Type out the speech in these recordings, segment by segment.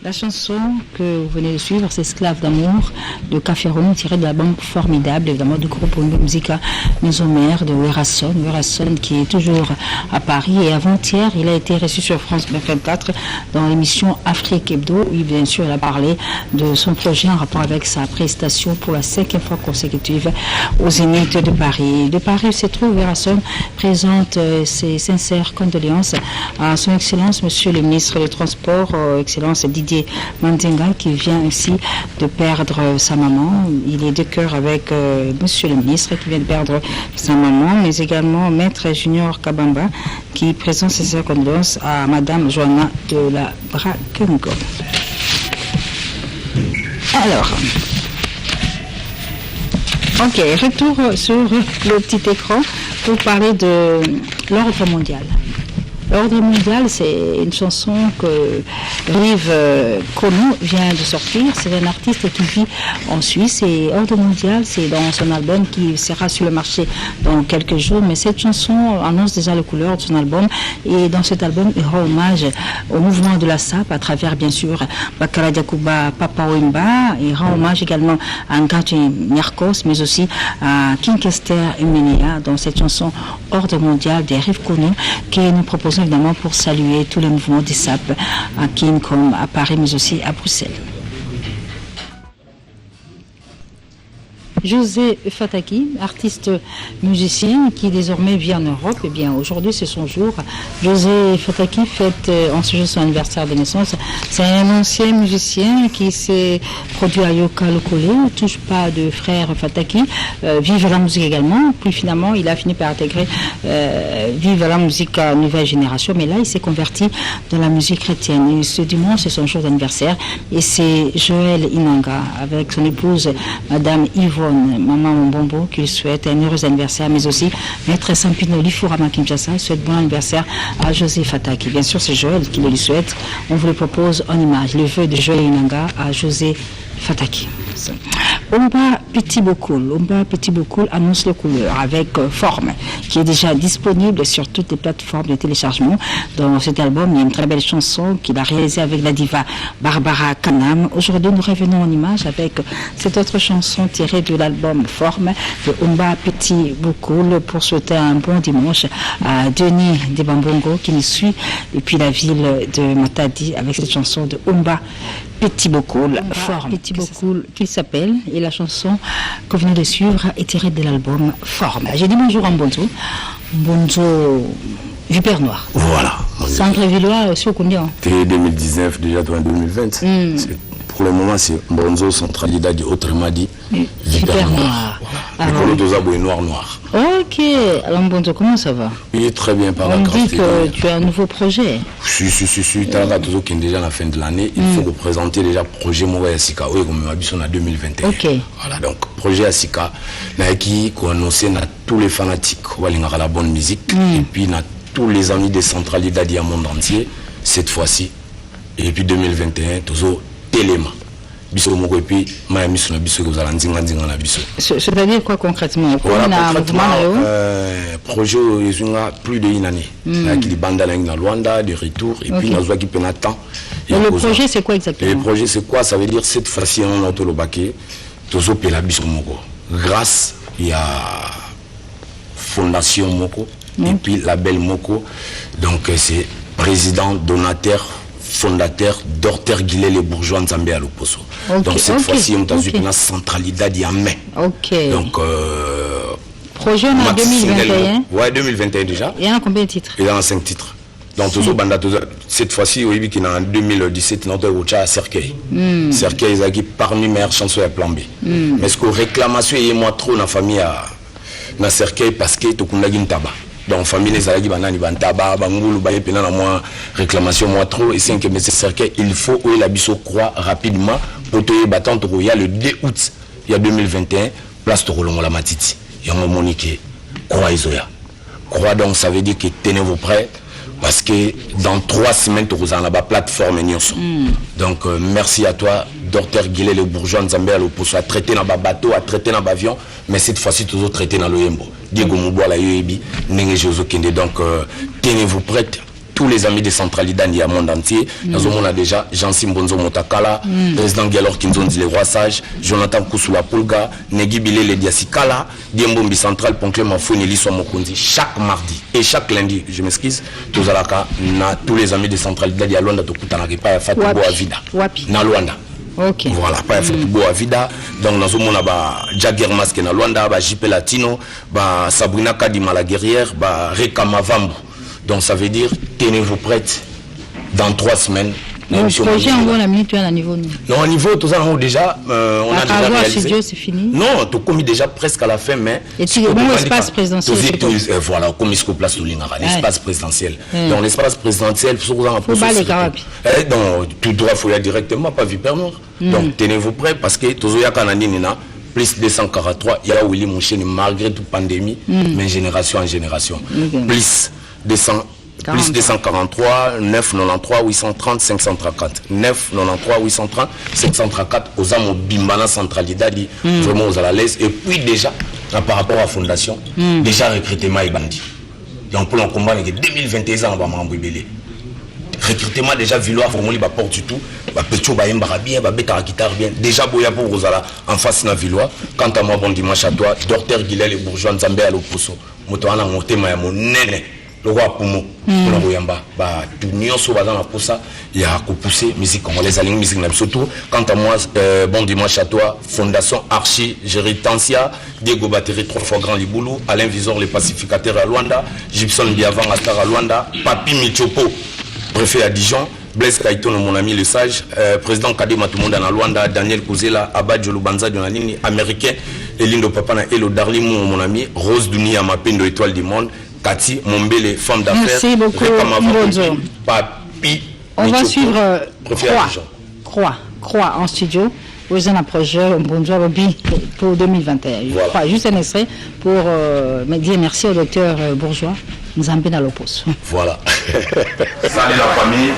La chanson que vous venez de suivre, c'est Esclave d'amour de Café Rome, tiré de l'album formidable, évidemment, du groupe Musica Maison Mère de Werason. Werason qui est toujours à Paris. Et avant-hier, il a été reçu sur France 24 dans l'émission Afrique Hebdo. Oui, bien sûr, il a parlé de son projet en rapport avec sa prestation pour la 5e fois consécutive aux Zénith de Paris. De Paris, il se trouve, Werason présente ses sincères condoléances à son Excellence, Monsieur le ministre des Transports, Excellence Didier Mandinga, qui vient ainsi de perdre sa maman. Il est de cœur avec Monsieur le ministre qui vient de perdre sa maman, mais également Maître Junior Kabamba qui présente ses condoléances à Madame Joanna de la Brakengo. Alors, ok, retour sur le petit écran pour parler de l'ordre mondial. L'ordre mondial, c'est une chanson que Rive Kono vient de sortir. C'est un artiste qui vit en Suisse. Et Ordre mondial, c'est dans son album qui sera sur le marché dans quelques jours. Mais cette chanson annonce déjà les couleurs de son album. Et dans cet album, il rend hommage au mouvement de la SAP à travers, bien sûr, Bakara Diakuba Papa Wimba. Il rend hommage également à Ngati Nyarkos, mais aussi à Kinkester Emenea dans cette chanson Ordre mondial des Rive Kono qui nous propose évidemment pour saluer tous les mouvements des SAP à Kin comme à Paris mais aussi à Bruxelles. José Fataki, artiste musicien qui désormais vit en Europe. Et bien aujourd'hui c'est son jour. José Fataki fête en ce jour son anniversaire de naissance. C'est un ancien musicien qui s'est produit à Yoka Lokole, ne touche pas de frère Fataki, vive la musique également. Puis finalement il a fini par intégrer vive la musique à nouvelle génération. Mais là il s'est converti dans la musique chrétienne. Et ce dimanche c'est son jour d'anniversaire. Et c'est Joël Inanga avec son épouse Madame Yvonne Maman Mbombo qui lui souhaite un heureux anniversaire, mais aussi Maître Sampino Lifurama Kinshasa souhaite bon anniversaire à José Fataki. Bien sûr, c'est Joël qui le lui souhaite. On vous le propose en image. Le vœu de Joël Inanga à José Fataki. Omba Petit Bokoul annonce le couleur avec Forme qui est déjà disponible sur toutes les plateformes de téléchargement. Dans cet album, il y a une très belle chanson qu'il a réalisée avec la diva Barbara Kanam. Aujourd'hui, nous revenons en image avec cette autre chanson tirée de l'album Forme de Omba Petit Bokoul pour souhaiter un bon dimanche à Denis Debambongo qui nous suit depuis la ville de Matadi avec cette chanson de Omba Petit Bokoul, Forme. Petit Bokoul qui s'appelle, et la chanson que vous venez de suivre est tirée de l'album Forme. J'ai dit bonjour en Bonzo. Bonzo du Père Noir. Voilà. Centre-Villois aussi au combien? 2019, déjà toi en 2020. Pour le moment, c'est Bonzo, son candidat dit autrement dit Vipère Noir. Voilà. Pour le dosabo est noir. Ok. Alors Bonzo, comment ça va? Oui, très bien. Par on dit que tu as un nouveau projet. Si. Tu as qui est déjà à la fin de l'année. Il faut représenter déjà le projet Moué Asika. Oui, comme on a 2021. Ok. Voilà, donc projet Asika, qui a annoncé à tous les fanatiques à la bonne musique. Et puis à tous les amis des centrales du monde entier, cette fois-ci. Et puis 2021, toujours Téléma. C'est-à-dire quoi concrètement? Voilà, projet il a plus d'une année. Il y a des bandes à Luanda, des retours, et puis il y a qui peine temps. Le projet c'est quoi exactement? Le projet c'est quoi? Ça veut dire cette fois-ci on a tout le baquet, toujours Pélabiso Moko. Grâce il y a Fondation Moko, et puis Label Moko. Donc c'est président, donateur, fondateur d'Orter Guillet les bourgeois de Zambé à l'Oposo. Donc cette fois-ci, on a eu une centralité d'Yamé. Donc, projet en 2021. Ouais, 2021 déjà. Et en combien de titres? Il y a 5 titres. Donc, cette fois-ci, oui, en 2017, notre route à Cercueil. Cercueil, ils ont parmi meilleures chansons à plan B. Mais ce que réclamation est moi trop dans la famille à Cercueil parce que tu as un tabac. Donc famille les alagi banani bantaba bangulu baye pena na moi réclamation moi trop et c'est que monsieur Cercueil il faut où la biso croix rapidement pour te battre il y a le 2 août il y a 2021 place Tolongo la matiti et on monique croix isoya croix donc ça veut dire que tenez-vous prêts parce que dans 3 semaines tu auras la plateforme Nyonso. Donc merci à toi Dr Guillet le bourgeois Nzambé à l'opposé à traiter dans bateau à traiter dans avion mais cette fois-ci toujours traiter dans l'Oyembo. Diego Mouboua la Yoebi, Nenge Jozo Kende. Donc tenez-vous prêts tous les amis de Centralida ni à monde entier. Nous avons déjà Jean Simbonzo Motakala, président Galor Kinzonzi les Rois Sages, Jonathan Kousula Pulga, Negui Bile le Diasikala, Diembombi Central, Poncle Mafouni Liso Mokundi, chaque mardi et chaque lundi, je m'excuse, tous les amis de Centralida di Luanda Tokutana pas Fatou Boavida. Na Luanda. Ok. Voilà, pas Fatou Boavida. Donc nous avons Jagger Maske na Luanda, JP Latino, Sabrina Kadima la guerrière, Reka Mavambu. Donc ça veut dire, tenez-vous prêtes dans 3 semaines. Le projet en gros, la minute, tu es à niveau. Non, au niveau, tout ça, on a déjà réalisé. Studio, c'est fini. Non, tu as commis déjà presque à la fin, mais... Et tu as l'espace présidentiel. Voilà, comme il se place tout l'espace présidentiel. Donc l'espace présidentiel, il faut pas les carabes. Donc, tu dois fouiller directement, pas vu père noir. Donc tenez-vous prêts, parce que tout ça, plus 243, il y a Willy Mouchen, malgré toute pandémie, mais génération en génération. Plus 243, 993, 830, 534. 993, 830, 534 aux âmes Bimbana Centralidad, vraiment aux à l'aise. Et puis déjà, par rapport à la fondation, déjà recrutement et bandit. Donc pour le combat, 2021 ans, on va m'embrouiller. Recrutement déjà vouloir formuler la porte du tout, Pecho bien, bien. Déjà boya pour Rosala en face na Villois. Quant à moi, bon dimanche à toi, docteur Guilherme les bourgeois Nzambe à l'opposo. Motoana monté ma mon nene. Le roi Poumo, pour l'Oyamba, l'union sur la posa, il y a pousser musique congolaise, la musique surtout. Quant à moi, bon dimanche à toi, Fondation Archi, Géritancia, Diego Battery, 3 fois Grand Liboulou, Alain Visor, les pacificateurs à Luanda, Gibson Biavan, Astar à Luanda, Papi Michopo, préfet à Dijon, Blaise Kaito, mon ami le sage, président Kadé Matumonda à Luanda, Daniel Kouzela, Abad Jolubanza de la ligne américaine, Elindo Papana, Elo Darlimou, mon ami, Rose Dunia, Mapendo Étoile du Monde, Cathy, Mombele, femme d'affaires. Merci beaucoup, Mbonzo. Papi. On va suivre Croix en studio. Vous avez un projet Mbonzo pour 2021. Voilà. Crois, juste un extrait pour me dire merci au docteur Bourgeois. Nzambe na l'opos. Voilà. Salut la famille.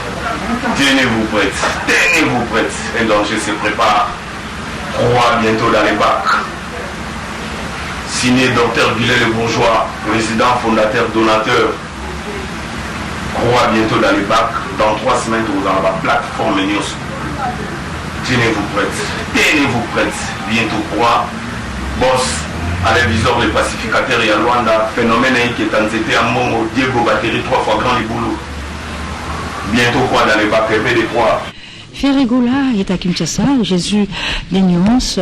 Tenez-vous prêts. Tenez-vous prêts. Un danger se prépare. Croix bientôt dans les bacs. Signé Dr Guilherme Bourgeois, président, fondateur, donateur. Croix bientôt dans les bacs. Dans 3 semaines, vous avez la plateforme News. Tenez-vous prêts. Tenez-vous prêts. Bientôt Croix. Boss, Alain Visor, les pacificateurs et à Luanda. Phénomène qui est en zété à Mongo. Diego Battery, 3 fois Grand Liboulou. Bientôt Croix dans les bacs. Rêvez de Croix. Ferregoula est à Kinshasa. Jésus des nuances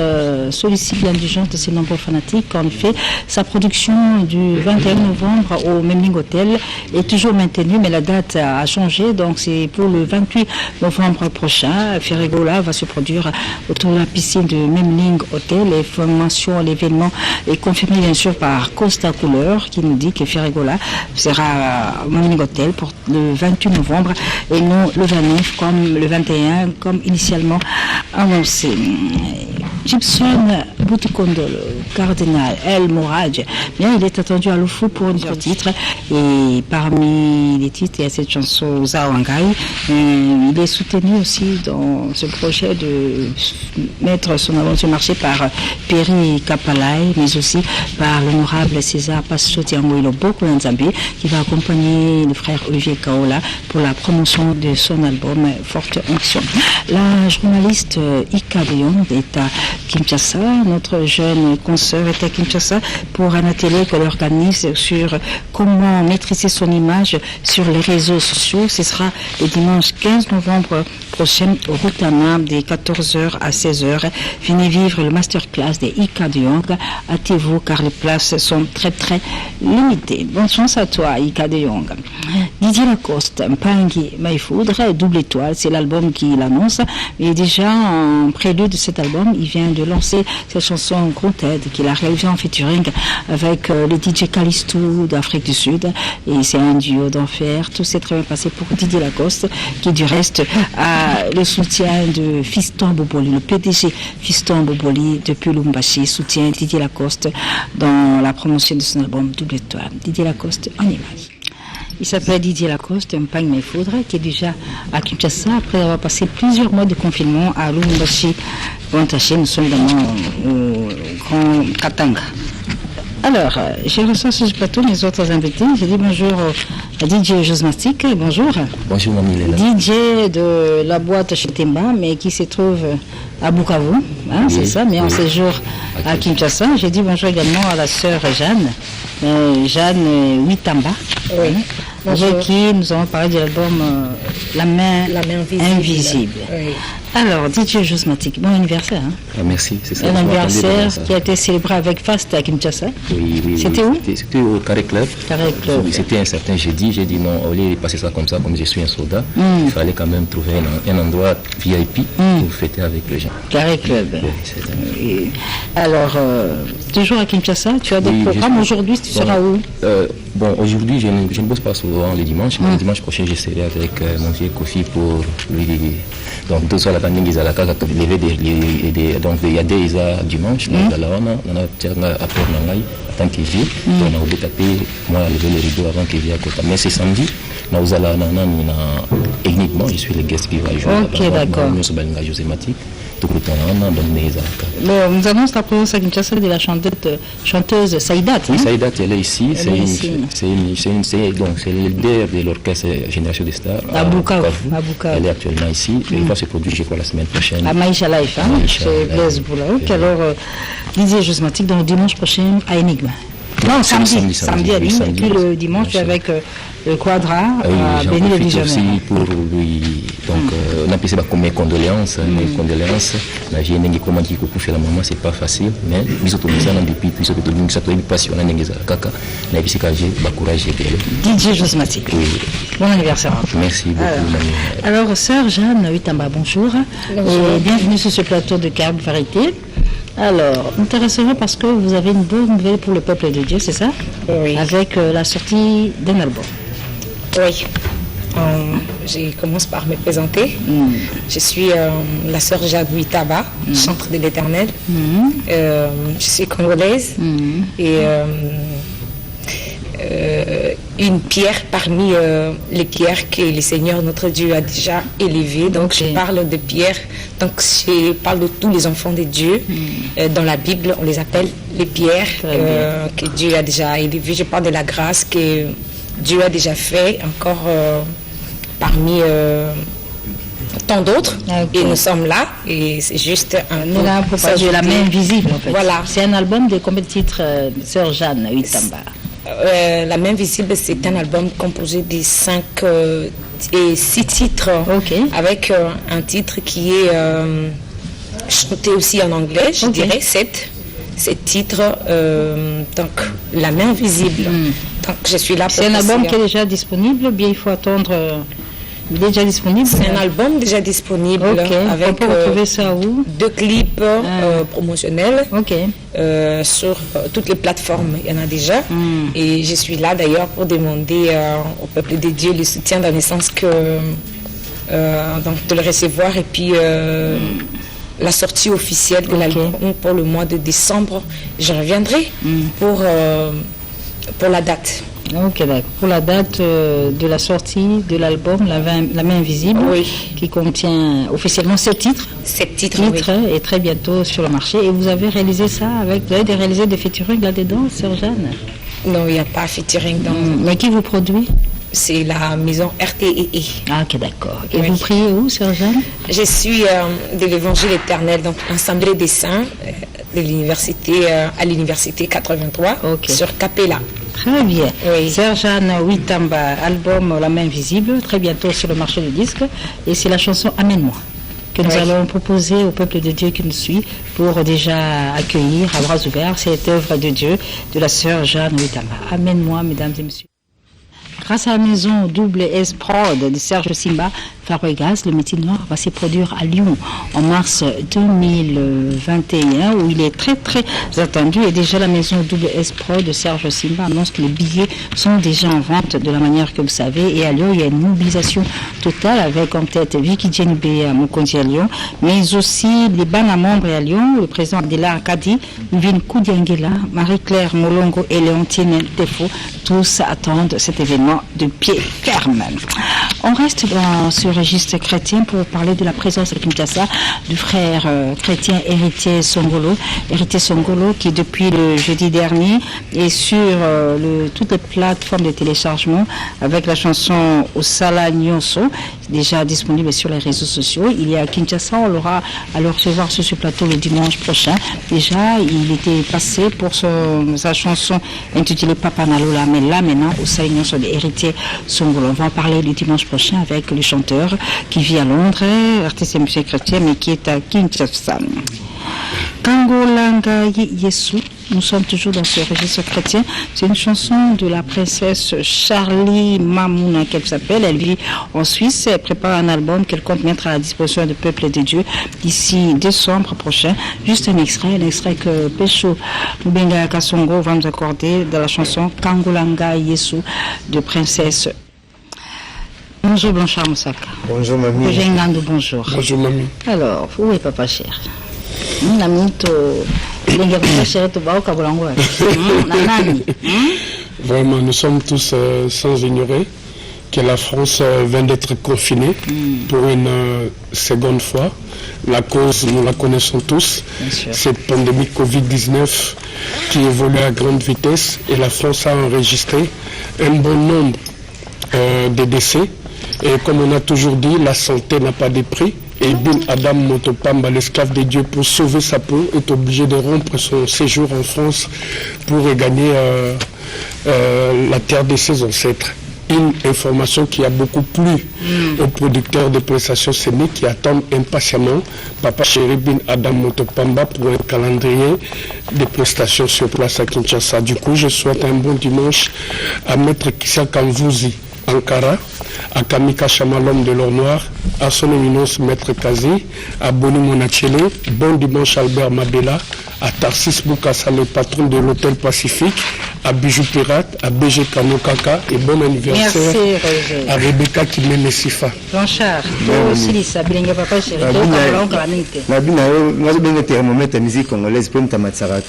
sollicite l'indulgence de ses nombreux fanatiques. En effet, sa production du 21 novembre au Memling Hotel est toujours maintenue, mais la date a changé. Donc c'est pour le 28 novembre prochain. Ferregoula va se produire autour de la piscine de Memling Hotel. L'information, l'événement est confirmé bien sûr par Costa Couleur qui nous dit que Ferregoula sera au Memling Hotel pour le 28 novembre et non le 29 comme le 21. Comme initialement annoncé. Gibson Boutoukondolo, cardinal El Mourad, bien, il est attendu à l'Oufou pour un titre. Et parmi les titres, il y a cette chanson Zawangai. Il est soutenu aussi dans ce projet de mettre son avance sur le marché par Perry Kapalai, mais aussi par l'honorable César Passo Tiango Iloboko Nzambi, qui va accompagner le frère Olivier Kaola pour la promotion de son album Forte Onction. La journaliste Ika Deyon est à Kinshasa. Notre jeune consoeur est à Kinshasa pour un atelier qu'elle organise sur comment maîtriser son image sur les réseaux sociaux. Ce sera le dimanche 15 novembre prochain au Rotana de 14h à 16h. Venez vivre le masterclass de Ika Deyon. Hâtez-vous car les places sont très très limitées. Bonne chance à toi Ika Deyon. Didier Lacoste, Mpangi Maïfoudre, double étoile, c'est l'album qui l'annonce. Et déjà en prélude de cet album, il vient de lancer cette chanson Grounded qu'il a réalisée en featuring avec le DJ Callisto d'Afrique du Sud. Et c'est un duo d'enfer. Tout s'est très bien passé pour Didier Lacoste qui du reste a le soutien de Fiston Boboli, le PDG Fiston Boboli depuis Lumbashi soutient Didier Lacoste dans la promotion de son album Double Étoile. Didier Lacoste en image. Il s'appelle Didier Lacoste, un pagne Foudre, qui est déjà à Kinshasa après avoir passé plusieurs mois de confinement à Lubumbashi. Nous sommes au Grand Katanga. Alors, j'ai reçu sur ce plateau mes autres invités. J'ai dit bonjour DJ Josmatic, bonjour. Bonjour, Mamie Léla. DJ de la boîte chez Temba, mais qui se trouve à Bukavu, hein, Oui, c'est ça, mais en oui. séjour à Kinshasa. J'ai dit bonjour également à la sœur Jeanne, Jeanne Huitamba, Oui. hein, Bonjour. avec qui nous allons parler de l'album La main invisible. Oui. Alors, DJ Josmatic, bon anniversaire. Hein. Ah, merci, c'est ça. Un je m'attendais anniversaire à ça. qui a été célébré avec Fast à Kinshasa. Oui. C'était où? C'était au Carré Club. Carré Club. Oui, c'était un certain jeudi. J'ai dit non, au lieu de passer ça comme je suis un soldat, il fallait quand même trouver un endroit VIP pour fêter avec les gens. Carré Club. Oui, c'est Et alors, toujours à Kinshasa, tu as des Oui, programmes je- aujourd'hui, tu Bon, seras où? Bon, aujourd'hui, je ne bosse pas souvent le dimanche, mais le dimanche prochain, je serai avec mon vieux Kofi pour lui. Donc, deux soirs, la tending, ils ont la carte, donc, il y a des dimanche, donc, là, on a appris tant qu'il vit, donc, on a oublié de taper, moi, lever le rideau avant qu'il vienne à côté. Mais c'est samedi, nous allons, uniquement, je suis le guest qui va jouer. Ok, d'accord. Nous sommes à José Matic, tout le temps, donc, On nous annonce la présence à Kinshasa de la chanteuse Saïdat. oui, hein. Saïdat, elle est ici. Elle est ici. C'est le leader de l'orchestre Génération des Stars. À Bukavu. À Bukavu. Elle est actuellement ici. Il va se produire, je crois, la semaine prochaine. À Maïcha Life, hein, Maïcha chez Life. Blaise Boula. Ok, alors, DJ Josmatic, donc dimanche prochain à Énigme. Non, C'est le samedi à oui, Énigme, et samedi, puis le oui. dimanche Bien sûr. avec le Quadra Ah oui, à j'en Béni le profite aussi Visionnaire. pour lui. Donc, on a appelé ça comme mes condoléances. Mes condoléances. La vie n'est comment dire que pour faire la maman, c'est pas facile. Mais, nous autres, nous allons depuis, puis, nous sommes passionnés, nous sommes caca. Nous avons essayé de courage et DJ Josmatic. Oui. Bon anniversaire. Merci beaucoup, Mamie. Alors, sœur Jeanne Huitamba, bonjour. Et bienvenue sur ce plateau de Carbe Vérité. Alors, nous t'intéresserons parce que vous avez une bonne nouvelle pour le peuple de Dieu, c'est ça? Oui. Avec la sortie d'un album. Oui. Je commence par me présenter. Je suis la sœur Jade Huitaba, chantre de l'Éternel. Je suis congolaise et une pierre parmi les pierres que le Seigneur notre Dieu a déjà élevées. Donc Ok. je parle de pierres, donc je parle de tous les enfants de Dieu. Dans la Bible, on les appelle les pierres Très bien. que Dieu a déjà élevées. Je parle de la grâce que Dieu a déjà fait encore parmi tant d'autres. Ok. Et nous sommes là et c'est juste un Nous là pour parler de la main invisible en fait. Voilà. C'est un album de combien de titres, sœur Jeanne Huitamba? La main visible, c'est un album composé de 5 et 6 titres, Ok. avec un titre qui est chanté aussi en anglais, je Ok. dirais 7 titres. Donc, la main visible. Donc, je suis là pour C'est un album passer- qui est déjà disponible, ou bien il faut attendre. Il est déjà disponible? C'est un album déjà disponible Ok. On avec peut retrouver ça où? 2 clips promotionnels. Ok. Sur toutes les plateformes, il y en a déjà. Et je suis là d'ailleurs pour demander au peuple de Dieu le soutien dans le sens que donc de le recevoir et puis la sortie officielle de l'album pour le mois de décembre. Je reviendrai pour la date. Ok, d'accord. Pour la date de la sortie de l'album La main invisible, Oui. qui contient officiellement 7 titres. 7 titres. Et très bientôt sur le marché. Et vous avez réalisé ça vous avez réalisé des featuring là-dedans, sœur Jeanne? Oui. Non, il n'y a pas featuring dans. Mais qui vous produit? C'est la maison RTE. Ah, ok, d'accord. Et Oui. vous priez où, sœur Jeanne? Je suis de l'Évangile éternel, donc l'Assemblée des Saints de l'université à l'université 83 Ok. sur Capella. Très bien. Oui. Sœur Jeanne Huitamba, album La main visible, très bientôt sur le marché du disque. Et c'est la chanson Amène-moi que nous Oui. allons proposer au peuple de Dieu qui nous suit pour déjà accueillir à bras ouverts cette œuvre de Dieu de la sœur Jeanne Huitamba. Amène-moi, mesdames et messieurs. Grâce à la maison Double S Prod de Serge Simba, Fabrégaz, le métier noir va se produire à Lyon en mars 2021 où il est très très attendu et déjà la maison Double S Prod de Serge Simba annonce que les billets sont déjà en vente de la manière que vous savez et à Lyon il y a une mobilisation totale avec en tête Vicky Djenibé à Mokondi à Lyon mais aussi les Bana membres à Lyon, le président Adela Kadi, Vivine Koudiangela, Marie-Claire Molongo et Léontine Defo, tous attendent cet événement de pied ferme. On reste sur registre chrétien pour parler de la présence à Kinshasa du frère chrétien Héritier Songolo. Héritier Songolo qui depuis le jeudi dernier est sur toutes les plateformes de téléchargement avec la chanson Osala Nyonso, déjà disponible sur les réseaux sociaux. Il est à Kinshasa, on l'aura à le recevoir sur ce plateau le dimanche prochain. Déjà, il était passé pour sa chanson intitulée Papa Nalola, mais là maintenant, Osala Nyonso de Héritier Songolo. On va en parler le dimanche prochain avec le chanteur qui vit à Londres, artiste et musicien chrétien, mais qui est à Kinshasa. Kangolanga Yesu, nous sommes toujours dans ce registre chrétien. C'est une chanson de la princesse Charlie Mamouna qu'elle s'appelle. Elle vit en Suisse. Elle prépare un album qu'elle compte mettre à la disposition du peuple de Dieu d'ici décembre prochain. Juste un extrait que Pécho Mbenga Kasongo va nous accorder de la chanson Kangolanga Yesu de princesse. Bonjour Blanchard Moussaka. Bonjour mamie. Bonjour. Bonjour mamie. Alors, où est papa cher? Vraiment, nous sommes tous sans ignorer que la France vient d'être confinée pour une seconde fois. La cause, nous la connaissons tous. Cette pandémie Covid-19 qui évolue à grande vitesse et la France a enregistré un bon nombre de décès. Et comme on a toujours dit, la santé n'a pas de prix. Et Bin Adam Motopamba, l'esclave de Dieu, pour sauver sa peau, est obligé de rompre son séjour en France pour regagner la terre de ses ancêtres. Une information qui a beaucoup plu aux producteurs de prestations scéniques qui attendent impatiemment Papa Chéri Bin Adam Motopamba pour un calendrier de prestations sur place à Kinshasa. Du coup, je souhaite un bon dimanche à Maître Kissa Kamvouzi Ankara, à Kamika Chamalom de l'Or Noir, à son éminence Maître Kazi, à Boni Monachele, bon dimanche Albert Mabela, à Tarsis Boukassa, le patron de l'hôtel Pacifique, à Bijou Pirate, à BG Kano Kaka et bon anniversaire à Rebecca Kimene Sifa. Blanchard, Silisa, Bilinga Papa Chéri, thermomètre musique congolaise pour Tamatsara.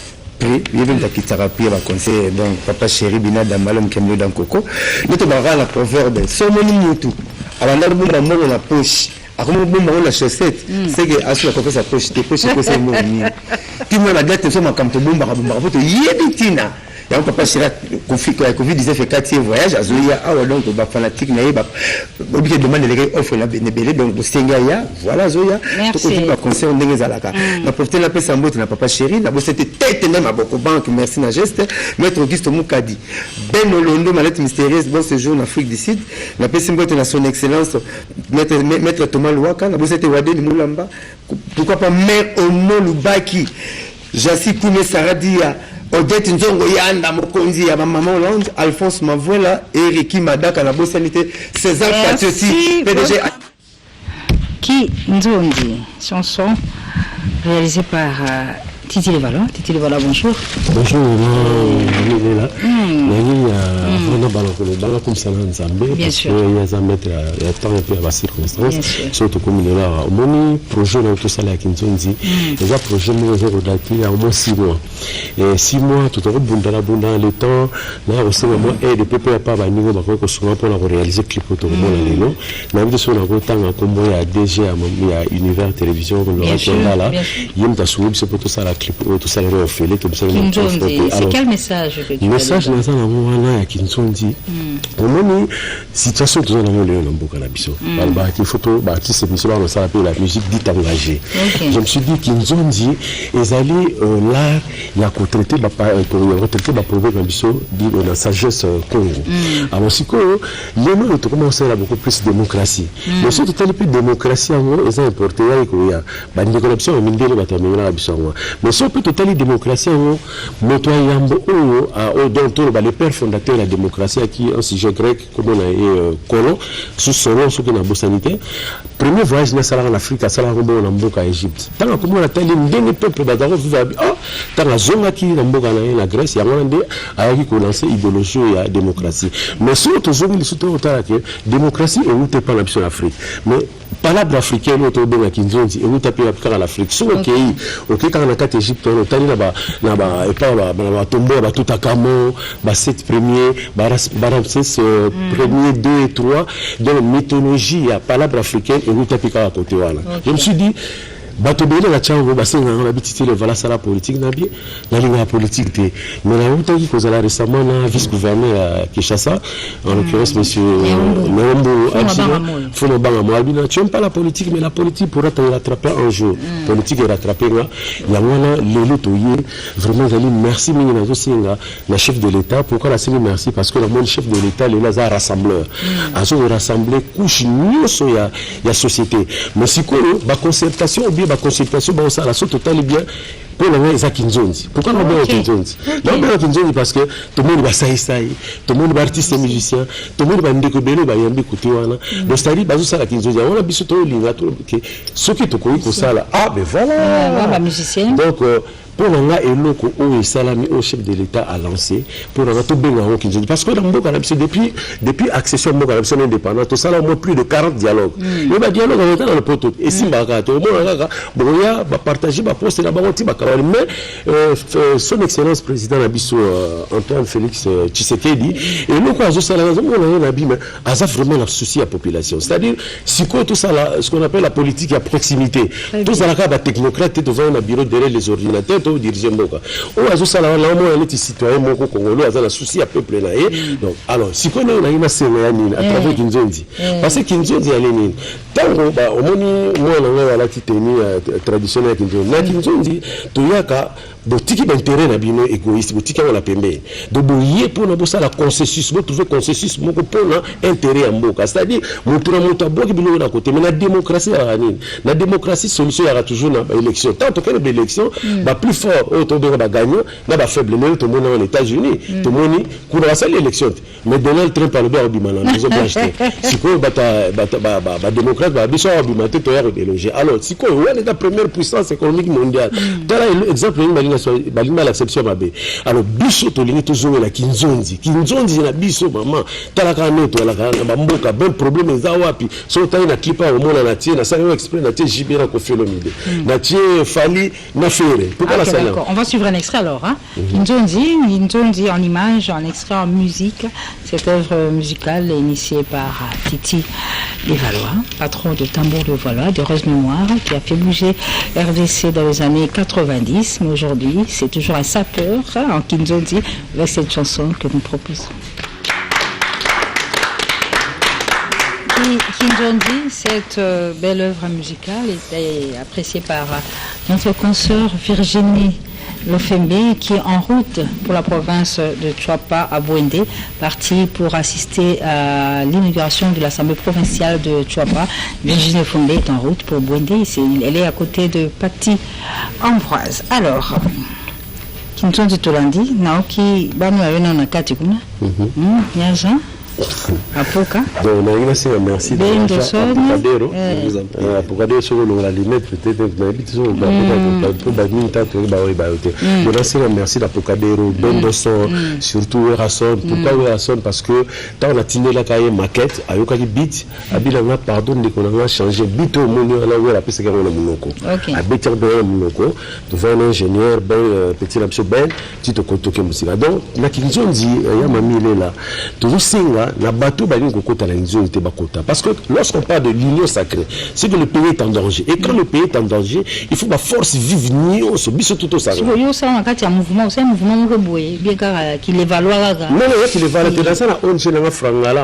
Il y a un thérapie à conseil donc Papa Chéri Bina Damalom Kemlo dans Coco. Nous te barrons la proverbe. Somoni mutu. Alors là, nous avons la poche. Alors nous avons la chaussette. C'est que à ce que sa poche, tes poches c'est quoi moni. Tu me la date sur ma camp bomba bomba. Faut te yeditina. Il y a un papa Chéri Covid-19 fait 4e voyage à Zoya. Ah ouais donc ba fanatique na ba obligé de demander les offre la bénébélé donc Bostengaya voilà Zoya. Merci. Tu vas conseiller ndenge zalaka. Na profiter la pesa mbote na Papa Chéri na c'était tête même à beaucoup banque merci na geste maître Auguste Moukadi. Ben Olondo malette mystérieuse bon séjour en Afrique du Sud. Na pesa mbote na son excellence maître Thomas Louaka na c'était Wade Moulamba. Pourquoi pas mère Ono Lubaki. Jassi Koumé Saradia Odette Nzongo Yanda Mokonzi ya maman Hollande, Alphonse Mavola et Ricky Madaka la Bossanité, César Katioti, PDG. Qui Nzondi, chanson réalisée par Titi Levala. Titi Levala, bonjour. Bonjour, il est là. Comme ça, bien sûr. Il y a un maître, il y a tant de circonstances. Surtout comme il est là, mon projet dans tout ça, là, qui nous dit, il y a un projet qui a au moins 6 mois. Et 6 mois, tout à l'heure, le temps, là aussi, moi, et le PP à pas à niveau, pour réaliser le clip autour de moi, là, non. Mais avec ce qu'on a autant, comme il y a DG, il y a Univers Télévision, le raconte là, il y a un souhait, c'est pour tout ça, la clip, tout ça, le reflet, tout ça. C'est quel message que tu as? Message dans un moment là, qui nous ont dit, au moment situation tout ça dans le Namboka na biso. Bah qui photo, bah qui c'est biso là on s'appelle la musique dite engagée. Je me suis dit qu'ils nous ont dit, ils allaient là, il y a qu'on traiter bah problème biso dit la sagesse Congo. Alors si que les gens ont commencé à beaucoup plus démocratie. Mais surtout telle plus démocratie en gros, ils ont importé là qu'il y a bah une corruption au milieu de la là biso. Mais surtout totale démocratie en gros, moto yambo dont les pères fondateurs de la démocratie qui un sujet grec comme on a colon sous selon ce qu'on a beau sanitaire premier voyage na sala en Afrique sala rombo na mboka Égypte tant comme on a tellement ndenge peuple d'abord vous avez tant la zone qui na mboka na Grèce ya ngande ayaki ko lancer idéologie ya démocratie mais surtout zone les surtout que démocratie est pas la en Afrique mais palabre africaine oto benga kinzonzi et uta pe apika en Afrique so OK quand on a 4 Égypte on tani na ba et pas ba tombeau ba tout akamo ba 7 premiers ba Ramsès premier 2 et 3 dans la mythologie ya palabre africaine et uta pika à côté wana je me suis dit bato bele la chango basenga na bititi le vala sala politique na bien na linga politique te mais la honte qui cause la récemment na vice-gouverneur à Kinshasa en l'occurrence monsieur Nombo Fono Banga Moabina tu aimes pas la politique mais la politique pourra te rattraper un jour politique est rattraper là ya wana lelo toye vraiment zali merci mingi na zo singa la chef de l'état pourquoi la singa merci parce que le monde chef de l'état le là rassembleur azo rassembler couche nyoso ya société mais sikoyo ba concertation ba consultation bon ça la so total bien pour les gens Kinzonzi. Pourquoi on a Kinzonzi? Non, mais Kinzonzi parce que tout le monde va saïsaï, tout le monde va artiste et musicien, tout le monde va ndekobelo va yambi côté wana. Donc c'est-à-dire bazo ça la Kinzonzi. On a biso to linga to que ce qui te connaît pour ça là. Ah ben voilà. La musicien. Donc pour nga eloko o salami au chef de l'état a lancé pour nga to benga ho Kinzonzi parce que dans Mboka depuis accession Mboka indépendante tout ça là au moins plus de 40 dialogues. Le ba dialogue on est dans le poteau et Simbaka to mo nga boya ba partager ba poster là ba mais son excellence président Abisso Antoine Félix Tshisekedi et nous quoi ça là on a dit mais ça vraiment la souci à la population c'est-à-dire si quoi tout ça là ce qu'on appelle la politique à proximité tout ça là ka ba technocrate devant un bureau derrière les ordinateurs to diriger Mboka on ça là là moi les citoyens moko congolais ça la souci à peuple là donc alors si quoi on a une série à travers Kinzonzi parce que Kinzonzi a l'énine tango ba omoni moi na wala kiteni traditionnel Kinzonzi toyaka botiki d'intérêt na bino égoïste botiki on la pembe de boyer pour na bossa la consensus bo trouver consensus moko pour na intérêt ya mboka c'est-à-dire moto na moto aboki bino na côté mais la démocratie la démocratie solution ya toujours na élection tant que les élections ba plus fort auto de ba gagnant na ba faible mais tout monde aux États-Unis tout monde kuna ba sali élection mais Donald Trump parle bien bimana ils ont acheté si quoi ba démocrate ba biso bimate to ya déloger alors si quoi on est la première puissance économique mondiale dans l'exemple balima l'acception mabe alors biso to lingi toujours la Kinzonzi na biso maman talaka neto la ba mboka ben problème za wapi so tayi na clipa au mona na tie na salon exprès na tie jibera ko Philomide na tie fali na fere pourquoi la salon on va suivre un extrait alors hein Kinzonzi en image en extrait en musique cette œuvre musicale initiée par Titi Lévalois patron de tambour de Valois de heureuse mémoire qui a fait bouger RDC dans les années 90 mais aujourd'hui c'est toujours un sapeur en Kinzonzi avec cette chanson que nous proposons. Kinzonzi, cette belle œuvre musicale est appréciée par notre consoeur Virginie Lofembe qui est en route pour la province de Tchouapa à Bouendé, partie pour assister à l'inauguration de l'Assemblée provinciale de Tchouapa. Virginie Lofembe est en route pour Bouendé, elle est à côté de Pati Ambroise. Alors, Kinzonzi Tolandi, Naoki Banu Ayona Nakati Kuna, Nyaja. Apoka. Donc, on a merci Apocadero. Apocadero sur la limite, peut-être, merci d'Apocadero, Bendoson, surtout Erason. Pourquoi Erason? Parce que quand on a tenu la cahier maquette, à Yokaki Bit, à Bilanga, pardon, qu'on a changé. Bit au monde, on a ouvert la piste qu'on a monoko. À Bit au monoko, devant un ingénieur, petit lapso ben, petit au côté Moussila. Donc, la Kinzonzi, il y a mamie là. Toujours singa. La bateau parce que lorsqu'on parle de l'union sacrée, c'est que le pays est en danger. Et quand le pays est en danger, il faut que la force vive l'union, ce biso tout ça. Il y a un mouvement qui l'évalue. Non, qui l'évalue.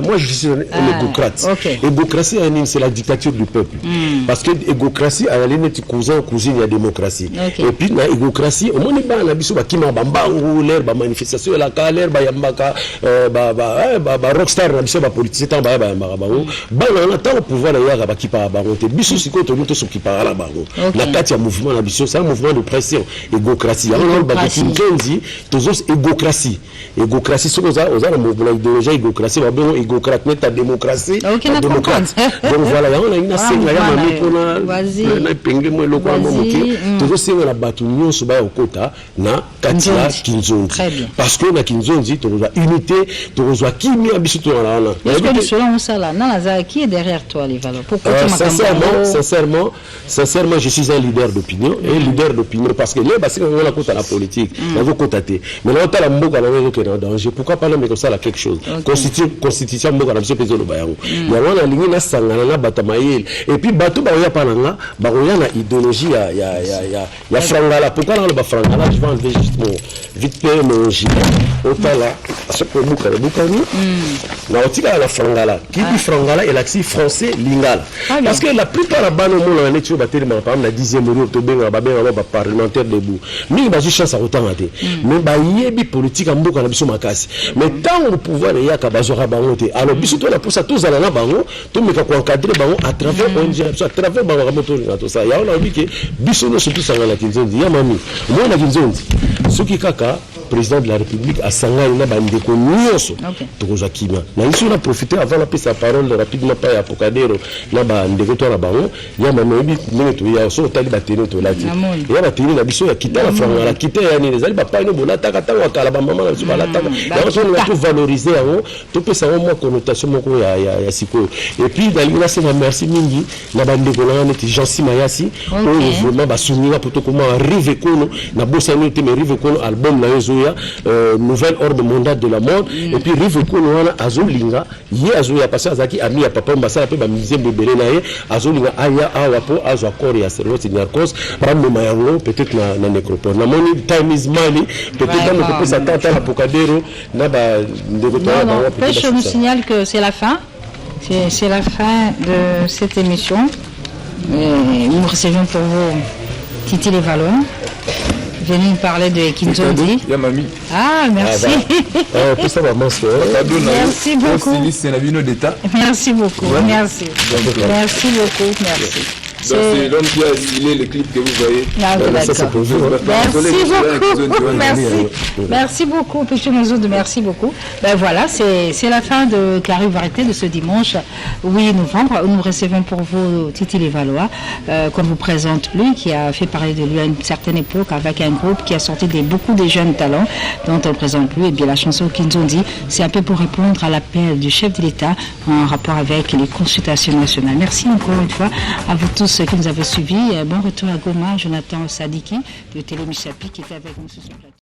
Moi, je suis un égocrate. Égocratie, c'est la dictature du peuple. Parce que égocratie, à la limite, cousin, cousine, il y a démocratie. Et puis, la égocratie, au moins, il y a une manifestation, il y a rockstar na biso ba politicien tant ba bango bana na tant pouvoir la yaka ba ki pa bango te biso siko to muto so ki pa la bango la kati ya mouvement na biso c'est un mouvement de pression égocratie on ba Kinzonzi tous égocratie so za na mouvement idéologie égocratie ba bongo égocrate net ta démocratie démocrate donc voilà on a une scène ya mami pona na penge mo loko mo moki tozosenga na bato nyonso baya okota na kati ya Kinzondi parce que na Kinzondi tokozwa unité tokozwa kimia biso tozala wana. Est-ce que cela on sala na Lazare qui est derrière toi les valeurs pourquoi sincèrement je suis un leader d'opinion et leader d'opinion parce que les basika on a kota la politique na zo kota te mais là on tala mboka na ngo ke na danger pourquoi pas mais comme ça la quelque chose constitution mboka na biso pezo lo bayango ya wana lingi na sangana na batamayel et puis bato ba ya pananga ba ya na idéologie ya frangala pourquoi na ba frangala je vais enlever juste vite fait mon gilet otala à ce que muka bukani na otika la frangala qui dit frangala et l'accent français lingala parce que la plupart la bano mo na netu ba tellement par exemple la 10e mois to benga ba benga ba parlementaire debout mingi ba chance à autant te mais ba yebi politique mboka na biso makasi mais tant au pouvoir ya ka bazora bango te alors biso to na pour ça tous na bango to meka ko encadrer bango à travers ONG à travers bango ka moto na to ça ya on a dit que biso no surtout sanga la Kinzondi ya mami moi na Kinzondi soki kaka président de la République a sangani na bandeko nyonso tokozwa kimia na biso na profiter avant la prise à parole rapidement pas ya Pocadero na bandeko to na bango ya mami ndenge to ya so tali batene to lati ya batene na biso ya kita la franga la kita ya ni ezali papa ino bolata kata wa kala ba mama na biso balata ya so na to valoriser yango to pesa mo connotation moko ya siko et puis dali na c'est merci mingi na bandeko na neti Jean Simayasi o vraiment ba souvenir pour to comment arriver kono na bossa ni te mais arriver kono album na yezo nouvelle ordre mondial de la mode et puis Rive Kono wana azolinga ye azoya passé azaki ami ya papa mbasala pe ba musée bebele na ye azolinga aya awa po azwa corps ya Servos Nyarkos ba mema yango peut-être na nécropole na moni time is money peut-être dans le ça tata la Pocadero na ba ndekotala ba je vous signale que c'est la fin de cette émission nous recevons pour vous Titi Les Valeurs venir parler de Kinzondi. Ah, merci. Merci beaucoup. Merci beaucoup. Merci. Merci beaucoup. Merci. C'est l'homme qui a signé le clip que vous voyez. Ah, ça, pour vous. Merci beaucoup, Péché Mazoud, merci beaucoup. Ben voilà, c'est la fin de Clarivarité de ce dimanche 8 novembre. Nous recevons pour vous Titi Les Valois, qu'on vous présente lui, qui a fait parler de lui à une certaine époque avec un groupe qui a sorti beaucoup de jeunes talents dont on présente lui. Et bien la chanson Kinzondi, c'est un peu pour répondre à l'appel du chef de l'État en rapport avec les consultations nationales. Merci encore une fois à vous tous qui nous avez suivis. Bon retour à Goma, Jonathan Sadiki de Télémichapi qui était avec nous sur ce plateau.